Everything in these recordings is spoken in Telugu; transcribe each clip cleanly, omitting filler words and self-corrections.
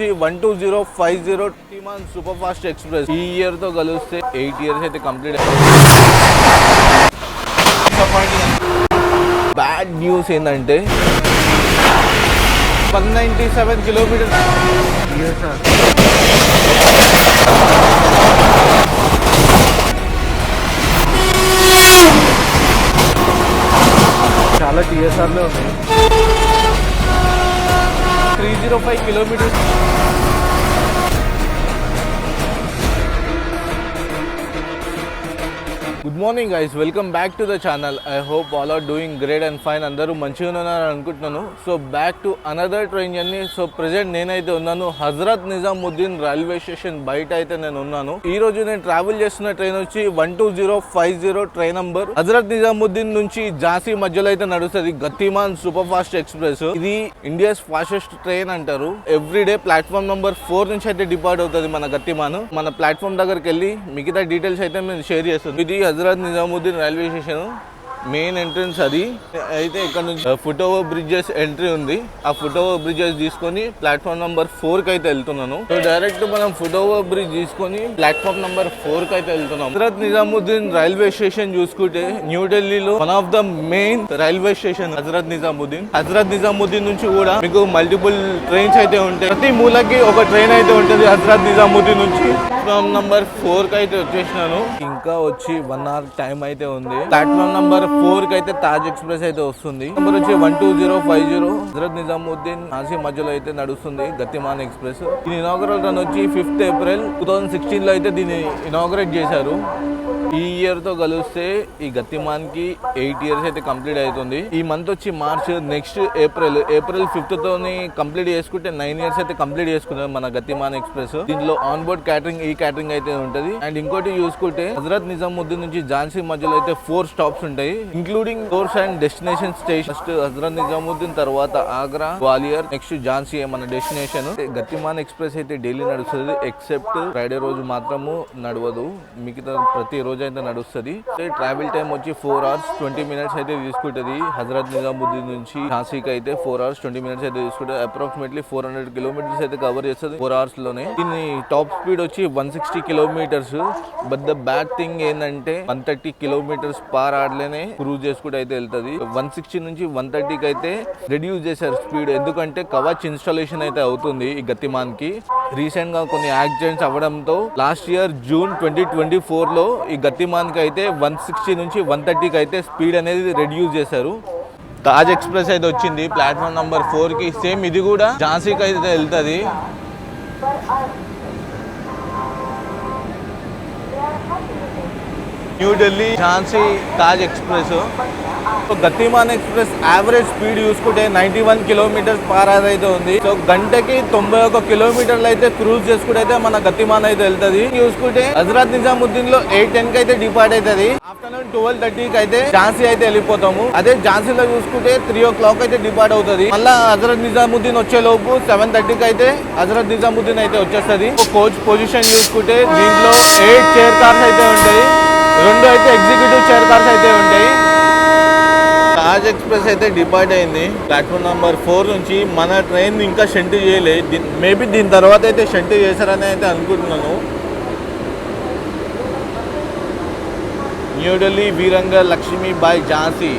12050 గతిమాన్ సూపర్ ఫాస్ట్ ఎక్స్ప్రెస్ ఈ ఇయర్ తో కలిస్తే 8 years అయితే కంప్లీట్. బ్యాడ్ న్యూస్ ఏంటంటే 197 kilometers. చాలా టీఎస్ఆర్లో ఉన్నాయి. 305 kilometers. Good morning guys, welcome back to the channel. I hope all are doing great and fine. అందరూ మంచిగా ఉన్నారని అనుకుంటున్నాను. So back to another train journey. So present నేనైతే ఉన్నాను హజరత్ నిజాముద్దీన్ రైల్వే స్టేషన్ బయట అయితే నేను ఉన్నాను. ఈ రోజు నేను ట్రావెల్ చేస్తున్న ట్రైన్ వచ్చి 12050 ట్రైన్ నంబర్. హజరత్ నిజాముద్దీన్ నుంచి ఝాన్సీ మధ్యలో అయితే నడుస్తుంది గతిమాన్ సూపర్ ఫాస్ట్ ఎక్స్ప్రెస్. ఇది ఇండియాస్ ఫాస్టెస్ట్ ట్రైన్ అంటారు. ఎవ్రీ డే ప్లాట్ఫామ్ నంబర్ 4 నుంచి అయితే డిపార్ట్ అవుతుంది మన గతిమాన్. మన ప్లాట్ఫామ్ దగ్గరికి వెళ్ళి మిగతా డీటెయిల్స్ అయితే నేను షేర్ చేస్తాను. ఇది Hazrat Nizamuddin railway station main entrance. అది అయితే ఇక్కడ నుంచి ఫుట్ ఓవర్ బ్రిడ్జెస్ ఎంట్రీ ఉంది. ఆ ఫుట్ ఓవర్ బ్రిడ్జెస్ తీసుకొని ప్లాట్ఫామ్ నంబర్ 4 కి అయితే వెళ్తున్నాను. సో డైరెక్ట్ మనం ఫుట్ ఓవర్ బ్రిడ్జ్ తీసుకొని ప్లాట్ఫామ్ నంబర్ 4 కి అయితే వెళ్తున్నాం. హజరత్ నిజాముద్దీన్ రైల్వే స్టేషన్ చూసుకుంటే న్యూఢిల్లీలో one of the main railway station Hazrat Nizamuddin. Hazrat Nizamuddin నుంచి కూడా మీకు మల్టిపుల్ ట్రైన్స్ అయితే ఉంటాయి. ప్రతి మూలకి ఒక ట్రైన్ అయితే ఉంటుంది హజరత్ నిజాముద్దీన్ నుంచి. ప్లాట్ఫామ్ నంబర్ 4 కి అయితే వచ్చేసినాను. ఇంకా వచ్చి 1 hour టైం అయితే ఉంది. ప్లాట్ఫామ్ నంబర్ 4 కి అయితే తాజ్ ఎక్స్ప్రెస్ అయితే వస్తుంది. నెంబర్ వచ్చి 12050 హజరత్ నిజాముద్దీన్ ఝాన్సీ మధ్యలో అయితే నడుస్తుంది గతిమాన్ ఎక్స్ప్రెస్. దీని ఇనాగరల్ రన్ వచ్చి 5th April 2016 లో అయితే దీన్ని ఇనాగరేట్ చేశారు. ఈ ఇయర్ తో కలిస్తే ఈ గతిమాన్ కి 8 years అయితే కంప్లీట్ అవుతుంది. ఈ మంత్ వచ్చి మార్చ్, నెక్స్ట్ April 5th తోని కంప్లీట్ చేసుకుంటే 9 years అయితే కంప్లీట్ చేసుకున్నారు మన గతిమాన్ ఎక్స్ప్రెస్. దీంట్లో ఆన్ బోర్డ్ క్యాటరింగ్, ఈ క్యాటరింగ్ అయితే ఉంటది. అండ్ ఇంకోటి చూసుకుంటే హజరత్ నిజాముద్దీన్ నుంచి ఝాన్సీ మధ్యలో అయితే 4 stops ఉంటాయి, including source and destination station. First Hazrat Nizamuddin, తర్వాత ఆగ్రా, గ్వాలియర్, నెక్స్ట్ ఝాన్సీ మన డెస్టినేషన్. గతిమాన్ ఎక్స్ప్రెస్ అయితే డైలీ నడుస్తుంది, ఎక్సెప్ట్ ఫ్రైడే రోజు మాత్రము నడవదు. మిగతా ప్రతి రోజు అయితే నడుస్తుంది. ట్రావెల్ టైం వచ్చి 4 hours 20 minutes అయితే తీసుకుంటది. హజరత్ నిజాముద్దీన్ నుంచి ఝాన్సీకి అయితే 4 hours 20 minutes అయితే తీసుకుంటుంది. అప్రాక్సిమేట్లీ 400 kilometers అయితే కవర్ చేస్తుంది 4 hours లోనే. దీని టాప్ స్పీడ్ వచ్చి 160 kilometers. But the bad thing ఏంటంటే 130 kilometers per hour లోనే క్రూజ్ చేసుకుంటూ అయితే వెళ్తుంది. 160 నుంచి 130కి అయితే రెడ్యూస్ చేశారు స్పీడ్. ఎందుకంటే కవచ్ ఇన్స్టాలేషన్ అయితే అవుతుంది ఈ గతిమాన్ కి. రీసెంట్ గా కొన్ని యాక్సిడెంట్స్ అవ్వడంతో లాస్ట్ ఇయర్ June 2024 లో ఈ గతిమాన్ కి అయితే 160 నుంచి 130కి అయితే స్పీడ్ అనేది రెడ్యూస్ చేశారు. తాజ్ ఎక్స్ప్రెస్ అయితే వచ్చింది ప్లాట్ఫామ్ నంబర్ 4 కి. సేమ్ ఇది కూడా ఝాన్సీకి అయితే వెళ్తుంది. New Delhi Jhansi Taj express. Gatiman express average speed చూసుకుంటే 91 kilometers per hour అయితే ఉంది. సో గంటకి 91 kilometers అయితే క్రూజ్ చేసుకుంటే అయితే మన గతిమాన్ అయితే వెళ్తుంది. చూసుకుంటే హజరత్ నిజాముద్దీన్ లో 8:10 కి అయితే డిపార్ట్ అవుతుంది. ఆఫ్టర్నూన్ 12:30కి అయితే ఝాన్సీ అయితే వెళ్ళిపోతాము. అదే ఝాన్సీలో చూసుకుంటే 3 o'clock అయితే డిపార్ట్ అవుతుంది. మళ్ళీ హజరత్ నిజాముద్దీన్ వచ్చే లోపు 7:30కి అయితే హజరత్ నిజాముద్దీన్ అయితే వచ్చేస్తుంది. కోచ్ పొజిషన్ చూసుకుంటే దీంట్లో 8 చైర్ కార్స్ అయితే ఉంటాయి, 2 అయితే ఎగ్జిక్యూటివ్ చైర్ కార్స్ అయితే ఉంటాయి. తాజ్ ఎక్స్ప్రెస్ అయితే డిపార్ట్ అయింది ప్లాట్ఫామ్ నంబర్ 4 నుంచి. మన ట్రైన్ ఇంకా షంట్ చేయలేదు. మేబీ దీని తర్వాత అయితే షంట్ చేశారని అయితే అనుకుంటున్నాను. న్యూఢిల్లీ వీరంగ లక్ష్మీబాయి ఝాన్సీ.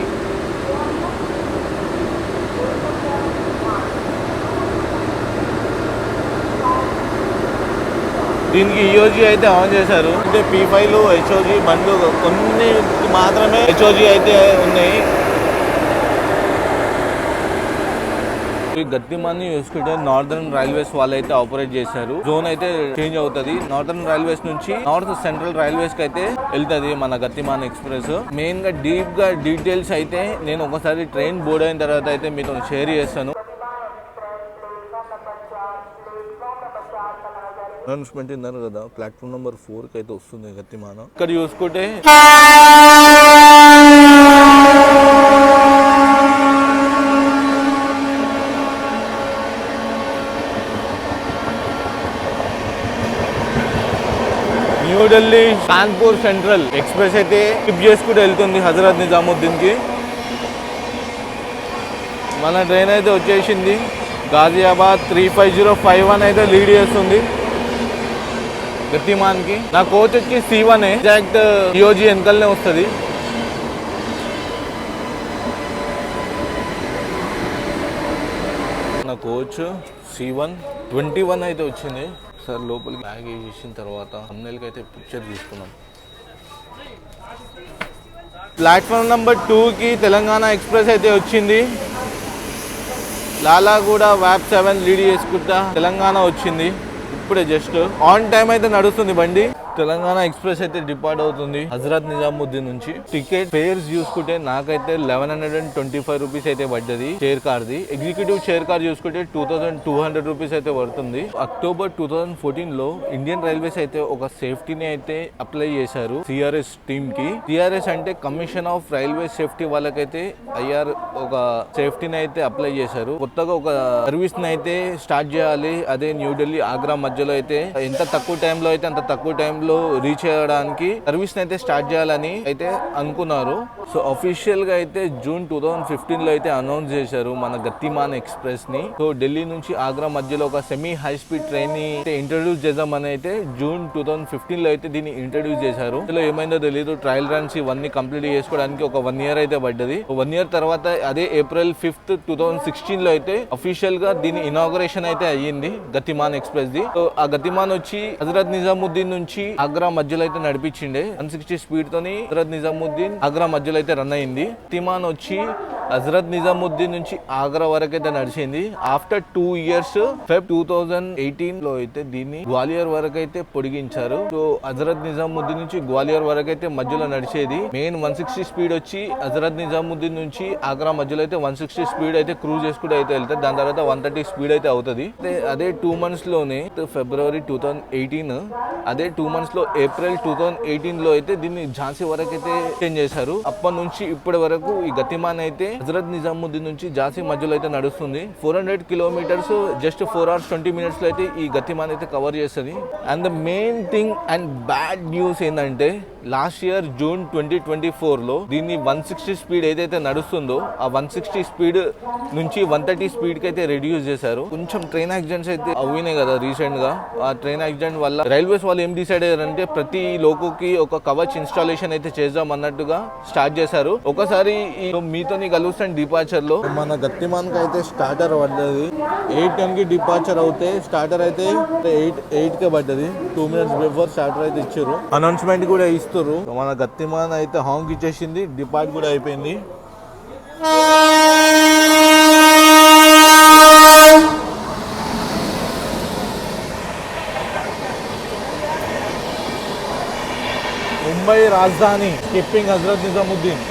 దీనికి ఈఓజీ అయితే ఆన్ చేశారు. అంటే P5 హెచ్ఓజీ బండ్లు కొన్ని మాత్రమే హెచ్ఓజీ అయితే ఉన్నాయి. ఈ గతిమాన్ని చూసుకుంటే నార్దర్న్ రైల్వేస్ వాళ్ళు అయితే ఆపరేట్ చేశారు. జోన్ అయితే చేంజ్ అవుతుంది. నార్దర్న్ రైల్వేస్ నుంచి నార్త్ సెంట్రల్ రైల్వేస్ కి అయితే వెళ్తుంది మన గతిమాన్ ఎక్స్ప్రెస్. మెయిన్ గా డీప్ గా డీటెయిల్స్ అయితే నేను ఒకసారి ట్రైన్ బోర్డ్ అయిన తర్వాత అయితే మీతో షేర్ చేస్తాను. అనౌన్స్మెంట్ ఇన్నారు కదా, ప్లాట్ఫామ్ నంబర్ 4 కి అయితే వస్తుంది గతిమాన్. ఇక్కడ చూసుకుంటే న్యూఢిల్లీ కాన్పూర్ సెంట్రల్ ఎక్స్ప్రెస్ అయితే స్కిప్ చేసుకుంటూ వెళ్తుంది హజరత్ నిజాముద్దీన్ కి. మన ట్రైన్ అయితే వచ్చేసింది. గాజియాబాద్ 35051 అయితే లీడ్ చేస్తుంది గతిమాన్కి. నా కోచ్ వచ్చి C1 ఎగ్జాక్ట్ ఈఓజీ వెనకల్నే వస్తుంది. నా కోచ్ C1 21 అయితే వచ్చింది. సార్ లోపలికి బ్యాగ్ వేసేసిన తర్వాత అమ్మాయిలకి అయితే పిక్చర్ తీసుకున్నాం. ప్లాట్ఫామ్ నెంబర్ 2కి తెలంగాణ ఎక్స్ప్రెస్ అయితే వచ్చింది. లాలాగూడ వ్యాప్ 7 లీడ్ చేసుకుంటా తెలంగాణ వచ్చింది. ఇప్పుడే జస్ట్ ఆన్ టైం అయితే నడుస్తుంది బండి. తెలంగాణ ఎక్స్ప్రెస్ అయితే డిపార్ట్ అవుతుంది హజరత్ నిజాముద్దీన్ నుంచి. టికెట్ ఫేర్స్ చూసుకుంటే నాకైతే 1125 రూపీస్ అయితే పడ్డది చైర్ కార్ది. ఎగ్జిక్యూటివ్ చైర్ కార్ చూసుకుంటే 2200 రూపీస్ అయితే పడుతుంది. అక్టోబర్ 2014 లో ఇండియన్ రైల్వేస్ అయితే ఒక సేఫ్టీని అయితే అప్లై చేశారు సిఆర్ఎస్ టీమ్ కి. సిఆర్ఎస్ అంటే కమిషన్ ఆఫ్ రైల్వే సేఫ్టీ వాళ్ళకైతే ఒక సేఫ్టీని అయితే అప్లై చేశారు. కొత్తగా ఒక సర్వీస్ ని అయితే స్టార్ట్ చేయాలి. అదే న్యూఢిల్లీ ఆగ్రా మధ్యలో అయితే ఎంత తక్కువ టైంలో అయితే అంత తక్కువ టైంలో రీచ్ అయ్యడానికి సర్వీస్ అయితే స్టార్ట్ చేయాలని అయితే అనుకున్నారు. సో అఫీషియల్ గా అయితే జూన్ 2015 లో అయితే అనౌన్స్ చేశారు మన గతిమాన్ ఎక్స్ప్రెస్ ని. సో ఢిల్లీ నుంచి ఆగ్రా మధ్యలో ఒక సెమీ హై స్పీడ్ ట్రైన్ ని ఇంట్రడ్యూస్ చేద్దామని అయితే జూన్ 2015 లో అయితే దీన్ని ఇంట్రడ్యూస్ చేశారు. ఇందులో ఏమైందో తెలియదు, ట్రయల్ రన్స్ ఇవన్నీ కంప్లీట్ చేసుకోవడానికి ఒక 1 year అయితే పడ్డది. 1 year తర్వాత అదే April 5th 2016 లో అయితే అఫీషియల్ గా దీని ఇనాగరేషన్ అయితే అయ్యింది గతిమాన్ ఎక్స్ప్రెస్ ది. సో ఆ గతిమాన్ వచ్చి హజరత్ నిజాముద్దీన్ నుంచి ఆగ్రా మధ్యలో అయితే నడిపించిండే 160 స్పీడ్ తోని హజరత్ నిజాముద్దీన్ ఆగ్రా మధ్యలో అయితే రన్ అయింది. గతిమాన్ వచ్చి హజరత్ నిజాముద్దీన్ నుంచి ఆగ్రా వరకు అయితే నడిచింది. ఆఫ్టర్ 2 years Feb 2018 లో అయితే దీన్ని గ్వాలియర్ వరకు అయితే పొడిగించారు. సో హజరత్ నిజాముద్దీన్ నుంచి గ్వాలియర్ వరకు అయితే మధ్యలో నడిచేది. మెయిన్ 160 స్పీడ్ వచ్చి హజరత్ నిజాముద్దీన్ నుంచి ఆగ్రా మధ్యలో అయితే 160 స్పీడ్ అయితే క్రూజ్ చేసుకుంటూ అయితే వెళ్తారు. దాని తర్వాత 130 స్పీడ్ అయితే అవుతుంది. అదే 2 months లోనే ఫిబ్రవరి 2018 అదే 2 months లో ఏప్రిల్ 2018 లో అయితే దీన్ని ఝాన్సీ వరకు అయితే చేంజ్ చేశారు. అప్పటి నుంచి ఇప్పటి వరకు ఈ గతిమాన్ అయితే హజరత్ నిజాముద్దీన్ నుంచి ఝాన్సీ మధ్యలో అయితే నడుస్తుంది. 400 kilometers జస్ట్ 4 hours 20 minutes లో అయితే ఈ గతిమాన్ అయితే కవర్ చేస్తుంది. And the main thing and bad news ఏంటంటే లాస్ట్ ఇయర్ జూన్ 2024 లో దీన్ని 160 స్పీడ్ ఏదైతే నడుస్తుందో ఆ 160 స్పీడ్ నుంచి 130 స్పీడ్ కి అయితే రెడ్యూస్ చేశారు. కొంచెం ట్రైన్ యాక్సిడెంట్స్ అయితే అవినాయి కదా రీసెంట్ గా. ఆ ట్రైన్ యాక్సిడెంట్ వల్ల రైల్వేస్ వాళ్ళు ఏం డిసైడ్ అయ్యారంటే ప్రతి లోకోకి ఒక కవచ్ ఇన్స్టాలేషన్ అయితే చేద్దాం అన్నట్టుగా స్టార్ట్ చేశారు. ఒకసారి మీతోని కలుస్తాను డిపార్చర్ లో మన గతిమాన్ కి అయితే స్టార్టర్ పడ్డది 8:10 కి డిపార్చర్ అవుతే స్టార్టర్ అయితే 8 కే పడ్డది. 2 minutes బిఫోర్ స్టార్టర్ అయితే ఇచ్చారు. అనౌన్స్మెంట్ కూడా ఇస్తారు. మన గతిమాన్ అయితే హాంగ్ ఇచ్చేసింది. డిపార్ట్ కూడా అయిపోయింది. ముంబై రాజధాని స్కిప్పింగ్ హజరత్ నిజాముద్దీన్.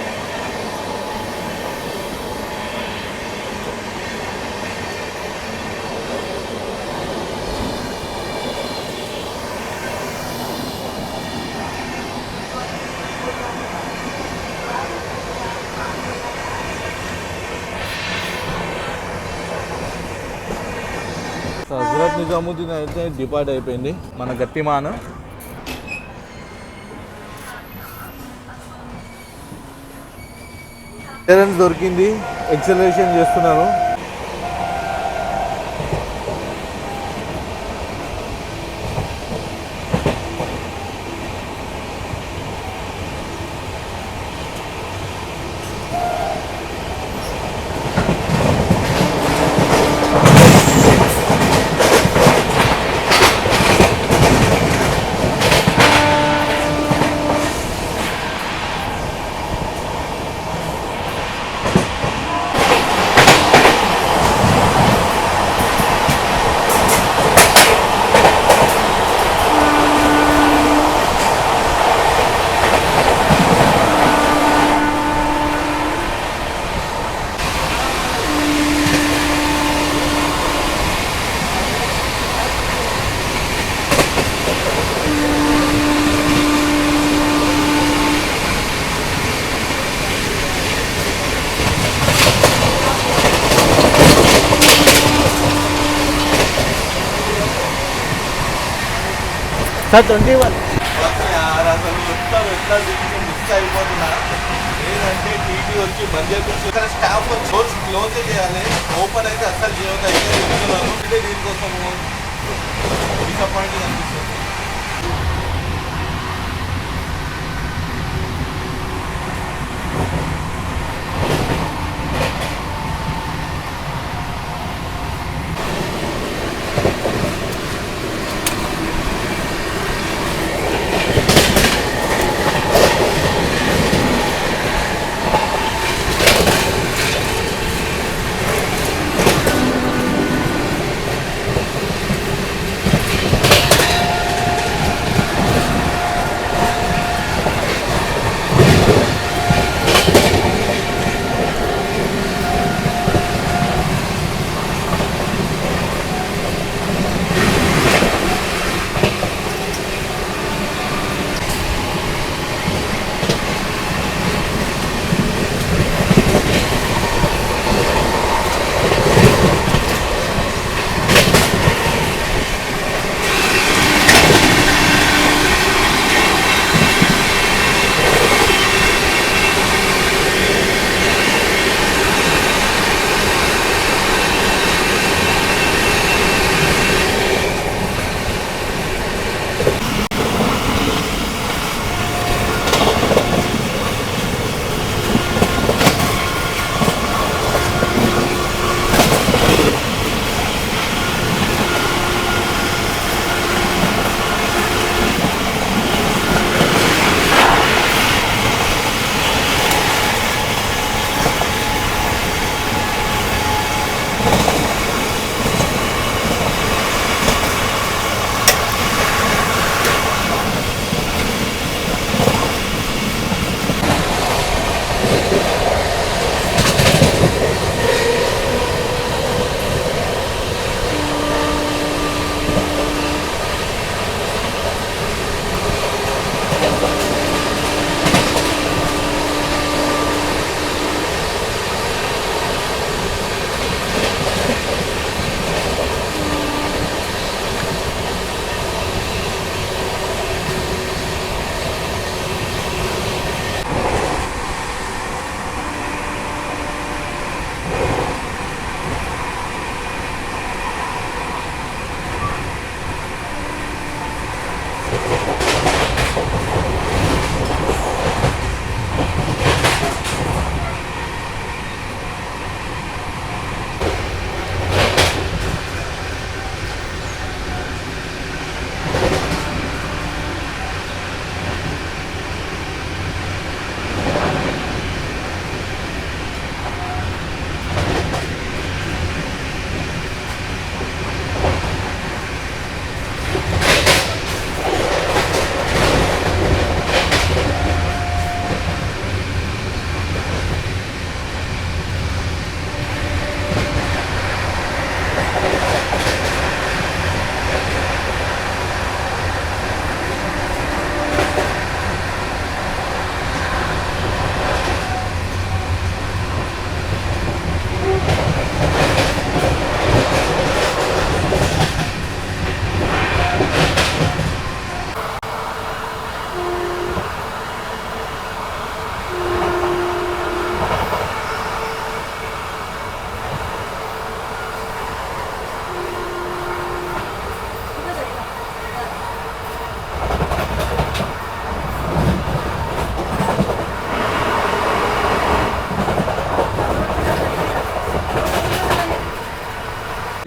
హజరత్ నిజాముద్దీన్ అయితే డిపార్ట్ అయిపోయింది మన గతిమాన్. క్లియరెన్స్ దొరికింది, ఎక్సలరేషన్ చేస్తున్నారు. సార్ 21 అసలు మొత్తం ఎట్లా మిస్ అయిపోతున్నా. లేదంటే టీటీ వచ్చి బంద్ చేపించి ఇక్కడ స్టాఫ్ డోర్స్ క్లోజ్ చేయాలి, ఓపెన్ అయితే అస్సలు చేయవద్దు. అయితే చెప్తున్నాను, అంటే దీనికోసం డిసప్పాయింటింగ్ అనిపిస్తుంది.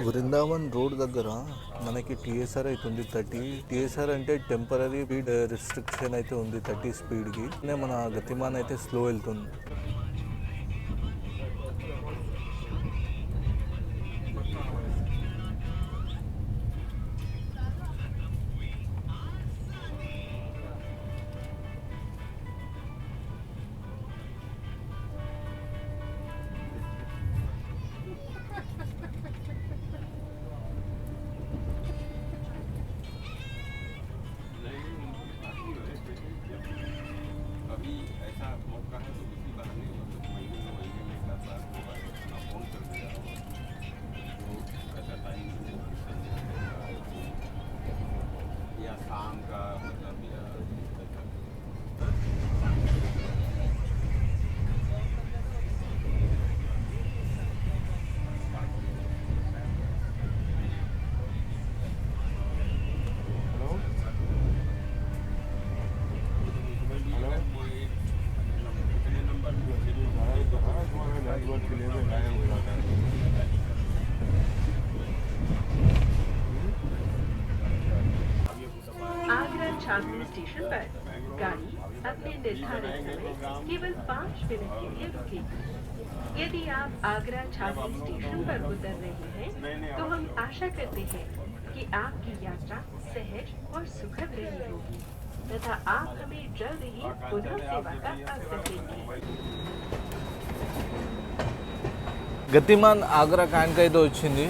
బృందావన్ రోడ్ దగ్గర మనకి టీఎస్ఆర్ అయితే ఉంది 30. టీఎస్ఆర్ అంటే టెంపరీ స్పీడ్ రిస్ట్రిక్షన్ అయితే ఉంది 30 స్పీడ్కి. మన గతిమాన్ అయితే స్లో వెళ్తుంది. अभी ऐसा मौका है तो दूसरी बार हमें छावनी स्टेशन पर गाड़ी अपने निर्धारित समय केवल 5 मिनट के लिए रुकेगी। यदि आप आगरा छावनी स्टेशन पर उतर रहे हैं तो हम आशा करते हैं कि आपकी यात्रा सहज और सुखद रही होगी तथा आप हमें जल्द ही पुनः सेवा का अवसर देंगे। గతిమాన్ ఆగ్రా క్యాంక్ అయితే వచ్చింది.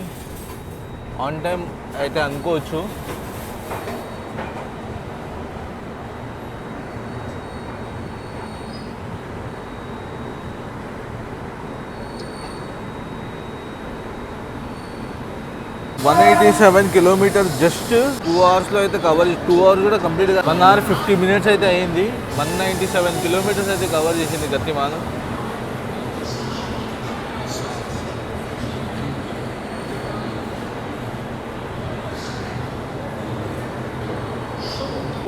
ఆన్ టైం అయితే అనుకోవచ్చు. వన్ 187 కిలోమీటర్ జస్ట్ 2 అవర్స్లో అయితే కవర్ 2 అవర్స్ కూడా కంప్లీట్గా 1 అవర్ 50 మినిట్స్ అయితే అయింది. 197 కిలోమీటర్స్ అయితే కవర్ చేసింది గతిమాన్.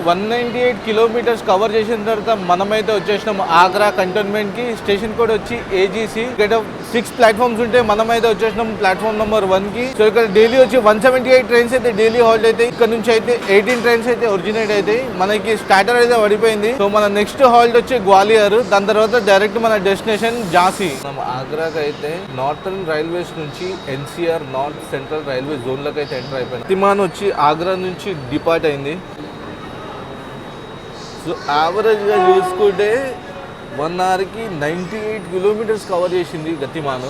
198 కిలోమీటర్స్ కవర్ చేసిన తర్వాత మనమైతే వచ్చేసినాం ఆగ్రా కంటోన్మెంట్కి. స్టేషన్ కోడ్ వచ్చి ఏజీసీ. ఇక్కడ 6 ప్లాట్ఫామ్స్ ఉంటే మనమైతే వచ్చేసినాం ప్లాట్ఫామ్ నెంబర్ 1కి. సో ఇక్కడ డైలీ వచ్చి 178 ట్రైన్స్ అయితే డైలీ హాల్ట్ అవుతాయి. ఇక్కడ నుంచి అయితే 18 ట్రైన్స్ అయితే ఒరిజినేట్ అవుతాయి. మనకి స్టార్టర్ అయితే పడిపోయింది. సో మన నెక్స్ట్ హాల్ట్ వచ్చి గ్వాలియర్. దాని తర్వాత డైరెక్ట్ మన డెస్టినేషన్ ఝాన్సీ. మనం ఆగ్రాకి అయితే నార్థర్న్ రైల్వేస్ నుంచి ఎన్సీఆర్ నార్త్ సెంట్రల్ రైల్వే జోన్లోకి అయితే ఎంటర్ అయిపోయింది. గతిమాన్ వచ్చి ఆగ్రా నుంచి డిపార్ట్ అయింది. సో యావరేజ్గా చూసుకుంటే 1 అవర్కి 98 కిలోమీటర్స్ కవర్ చేసింది గతిమాన్.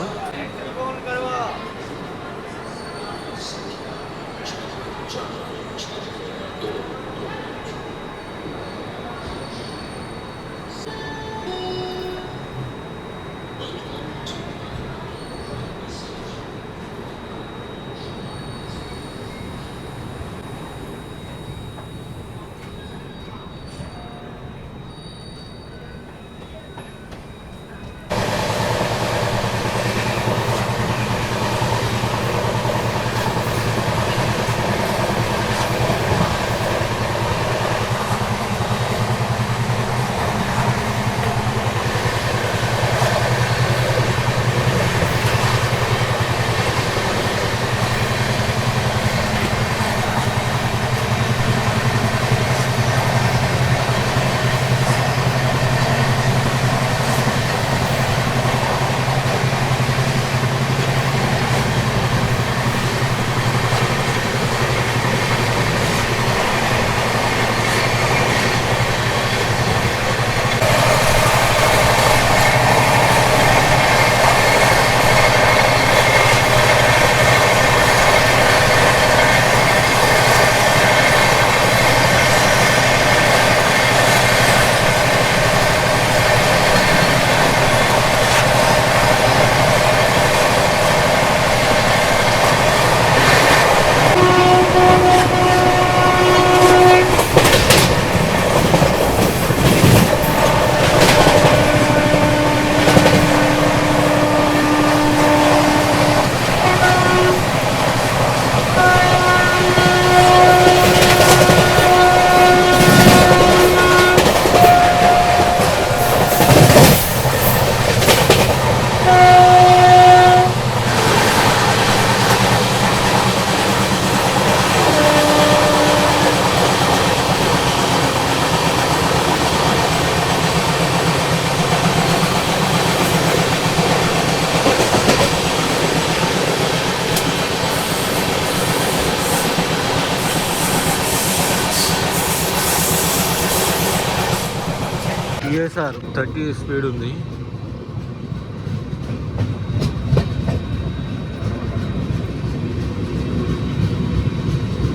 టీఎస్ఆర్ 30 స్పీడ్ ఉంది.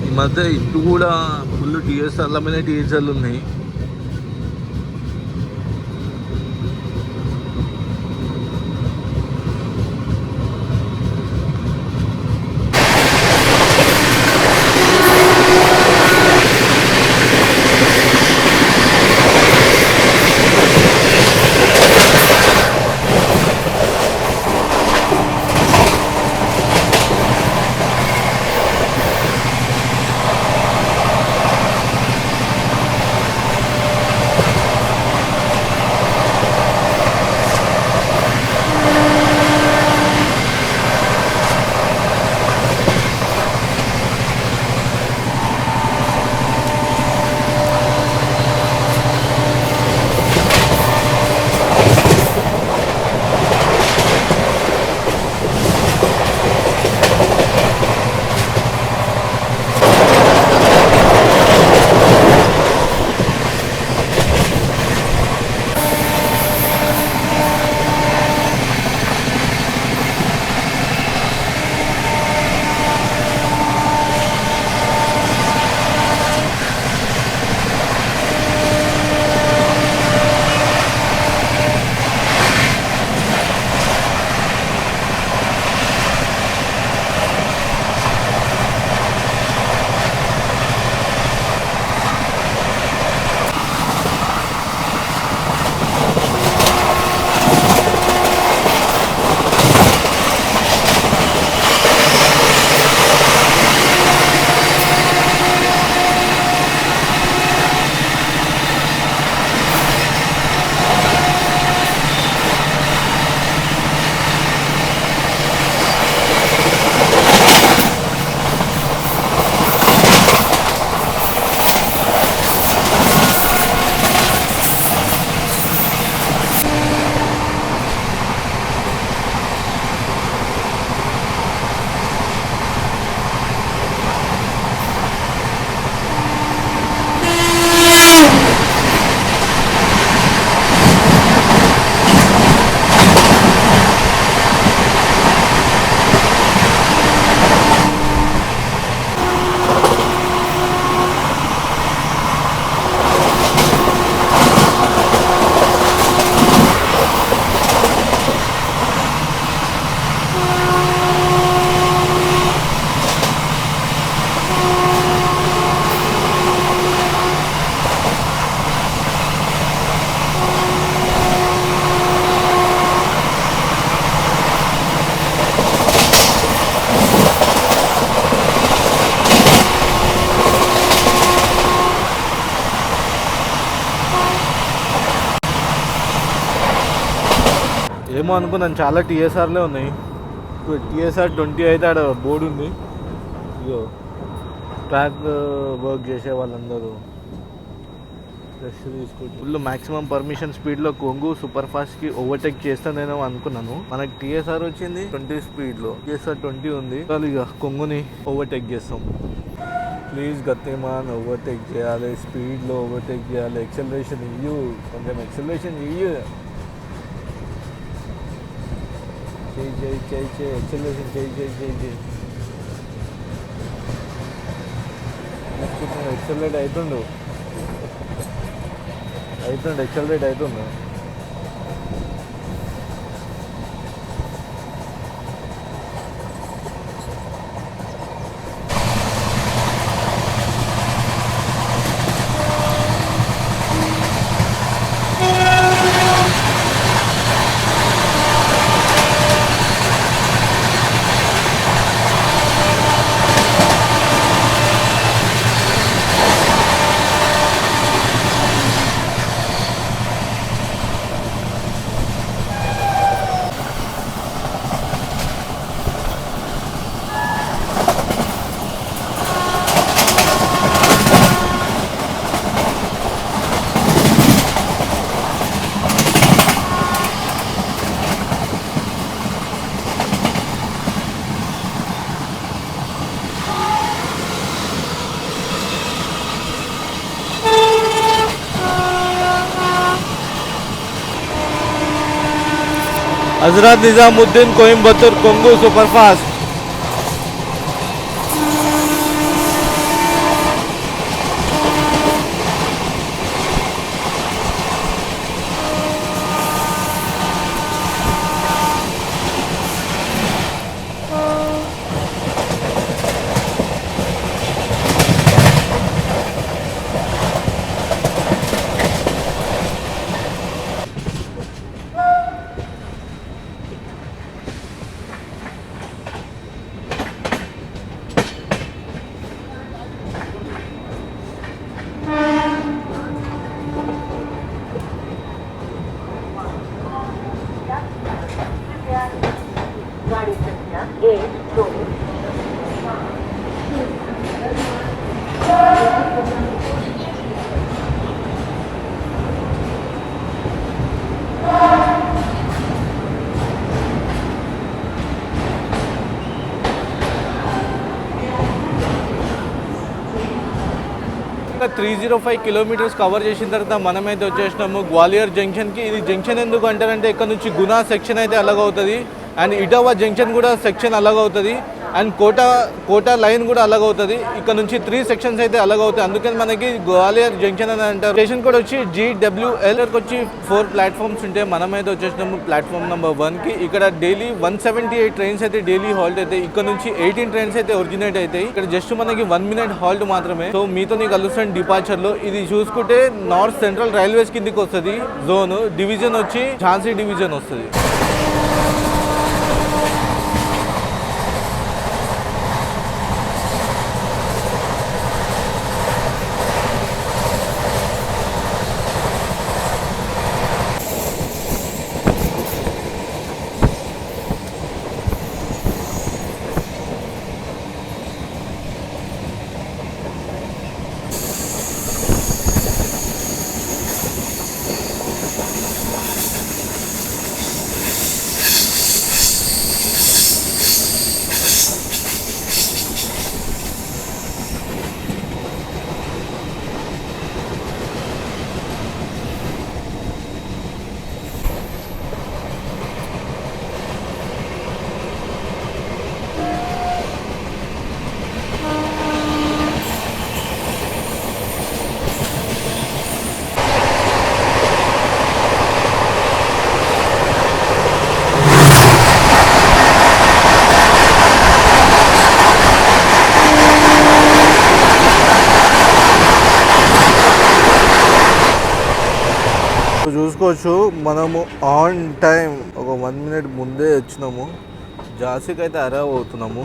ఈ మధ్య ఇటు కూడా ఫుల్ టీఎస్ఆర్ల మీద టీఎస్ఆర్లు ఉన్నాయి. ఏమో అనుకున్నాను, చాలా టీఎస్ఆర్లే ఉన్నాయి. టీఎస్ఆర్ 20 అయితే ఆడ బోర్డు ఉంది. ఇగో ట్రాక్ వర్క్ చేసే వాళ్ళందరూ రెస్ట్ తీసుకుంటూ ఫుల్ మ్యాక్సిమం పర్మిషన్ స్పీడ్లో కొంగు సూపర్ ఫాస్ట్కి ఓవర్టేక్ చేస్తానేమో అనుకున్నాను. మనకి టీఎస్ఆర్ వచ్చింది 20 స్పీడ్లో, టీఎస్ఆర్ 20 ఉంది. ఇక కొంగుని ఓవర్టేక్ చేస్తాం. ప్లీజ్ గతిమాన్ ఓవర్టేక్ చేయాలి, స్పీడ్లో ఓవర్టేక్ చేయాలి. ఎక్సలరేషన్ ఇయ్యు, కొంచెం ఎక్సలరేషన్ ఇయ్యు. చేయి ఎక్సలరేషన్ చేయి. ఎక్సలరేట్ అవుతుండు ఎక్సలరేట్ అవుతుండు. हजरत निजामुद्दीन कोयम्बतूर कोंगू सुपरफास्ट. गाड़ी संख्या 1-2 ఇంకా 305 కిలోమీటర్స్ కవర్ చేసిన తర్వాత మనమైతే వచ్చేసినాము గ్వాలియర్ జంక్షన్కి. ఇది జంక్షన్ ఎందుకు అంటారంటే ఇక్కడ నుంచి గునా సెక్షన్ అయితే అలాగవుతుంది, అండ్ ఇటావా జంక్షన్ కూడా సెక్షన్ అలాగవుతుంది, అండ్ కోటా లైన్ కూడా అలాగవుతుంది. ఇక్కడ నుంచి 3 సెక్షన్స్ అయితే అలాగవుతాయి. అందుకని మనకి గ్వాలియర్ జంక్షన్ అని అంటారు. స్టేషన్ కూడా వచ్చి GWL వచ్చి 4 ప్లాట్ఫామ్స్ ఉంటాయి. మనమైతే వచ్చేసినాము ప్లాట్ఫామ్ నెంబర్ 1కి. ఇక్కడ డైలీ 178 ట్రైన్స్ అయితే డైలీ హాల్ట్ అవుతాయి. ఇక్కడ నుంచి 18 ట్రైన్స్ అయితే ఒరిజినేట్ అవుతాయి. ఇక్కడ జస్ట్ మనకి 1 మినిట్ హాల్ట్ మాత్రమే. సో మీతో కలుస్తాను డిపార్చర్ లో. ఇది చూసుకుంటే నార్త్ సెంట్రల్ రైల్వేస్ కిందకి వస్తుంది. జోన్ డివిజన్ వచ్చి ఝాన్సీ డివిజన్ వస్తుంది. చూసుకోవచ్చు మనము ఆన్ టైం ఒక 1 మినిట్ ముందే వచ్చినాము. జాసికి అయితే అరైవ్ అవుతున్నాము.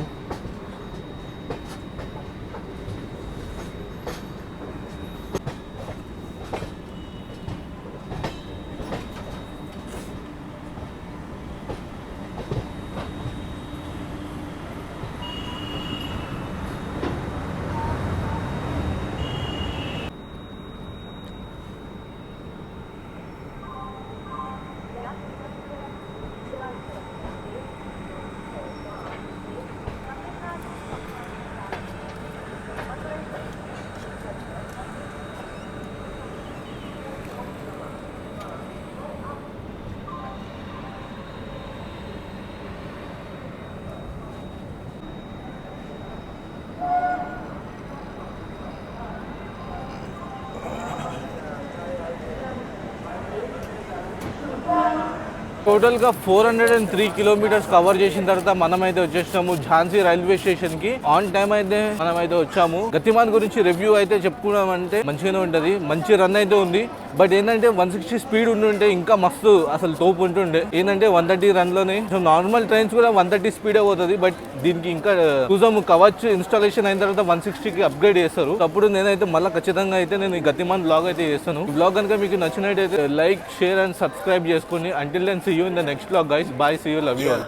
టోటల్ గా 403 కిలోమీటర్స్ కవర్ చేసిన తర్వాత మనమైతే వచ్చేసినాము ఝాన్సీ రైల్వే స్టేషన్ కి. ఆన్ టైం అయితే మనమైతే వచ్చాము. గతిమాన్ గురించి రివ్యూ అయితే చెప్పుకున్నామంటే మంచిగానే ఉంటది, మంచి రన్ అయితే ఉంది. బట్ ఏంటంటే 160 స్పీడ్ ఉంటుంటే ఇంకా మస్తు అసలు తోపు ఉంటుండే. ఏంటంటే 130 రన్ లోనే నార్మల్ ట్రైన్స్ కూడా 130 స్పీడే పోతుంది. బట్ దీనికి ఇంకా చూసాము కవచ్ ఇన్స్టాలేషన్ అయిన తర్వాత 160కి అప్గ్రేడ్ చేస్తారు. అప్పుడు నేనైతే మళ్ళీ ఖచ్చితంగా అయితే నేను ఈ గతిమాన్ బ్లాగ్ అయితే చేస్తాను. ఈ బ్లాగ్ కనుక మీకు నచ్చినట్టయితే లైక్, షేర్ అండ్ సబ్స్క్రైబ్ చేసుకోండి. Until then see you in the next vlog guys. Bye, see you, love you all.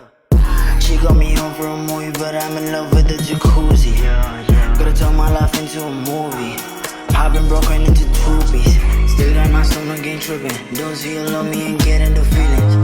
She got me home for a movie, but I'm in love with the jacuzzi. Gotta turn my life into a movie. I've been broken into two pieces. Still got my stomach ain't tripping. Don't see you love me and get into feelings.